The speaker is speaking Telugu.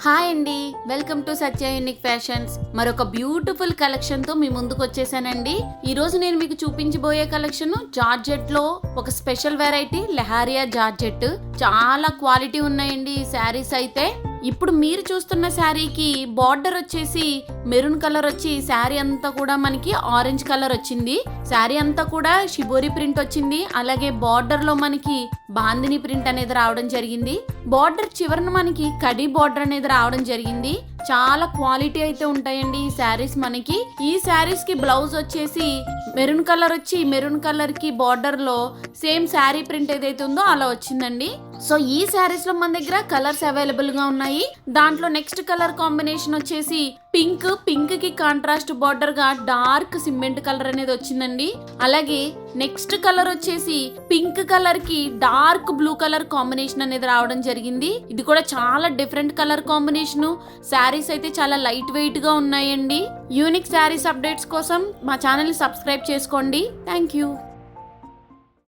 హాయ్ అండి, welcome to Satya unique fashions. మరొక బ్యూటిఫుల్ కలెక్షన్ తో మీ ముందుకు వచ్చేసానండి. ఈ రోజు నేను మీకు చూపించబోయే కలెక్షన్ జార్జెట్ లో ఒక స్పెషల్ వెరైటీ లెహారియా జార్జెట్. చాలా క్వాలిటీ ఉన్నాయండి ఈ శారీస్ అయితే. ఇప్పుడు మీరు చూస్తున్న శారీకి బార్డర్ వచ్చేసి మెరూన్ కలర్ వచ్చి శారీ అంతా కూడా మనకి ఆరెంజ్ కలర్ వచ్చింది. శారీ అంతా కూడా షిబోరి ప్రింట్ వచ్చింది. అలాగే బార్డర్ లో మనకి బాందిని ప్రింట్ అనేది రావడం జరిగింది. బార్డర్ చివరన మనకి కడి బార్డర్ అనేది రావడం జరిగింది. చాలా క్వాలిటీ అయితే ఉంటాయండి ఈ శారీస్ మనకి. ఈ శారీస్ కి బ్లౌజ్ వచ్చేసి మెరూన్ కలర్ వచ్చి మెరూన్ కలర్ కి బార్డర్ లో సేమ్ శారీ ప్రింట్ ఏదైతే ఉందో అలా వచ్చిందండి. సో ఈ శారీస్ లో మన దగ్గర కలర్స్ అవైలబుల్ గా ఉన్నాయి. దాంట్లో నెక్స్ట్ కలర్ కాంబినేషన్ వచ్చేసి పింక్ కి కాంట్రాస్ట్ బార్డర్ గా డార్క్ సిమెంట్ కలర్ అనేది వచ్చిందండి. అలాగే నెక్స్ట్ కలర్ వచ్చేసి పింక్ కలర్ కి డార్క్ బ్లూ కలర్ కాంబినేషన్ అనేది రావడం జరిగింది. ఇది కూడా చాలా డిఫరెంట్ కలర్ కాంబినేషన్. శారీస్ అయితే చాలా లైట్ వెయిట్ గా ఉన్నాయండి. యూనిక్ శారీస్ అప్డేట్స్ కోసం మా ఛానల్ ని సబ్స్క్రైబ్ చేసుకోండి. Thank you.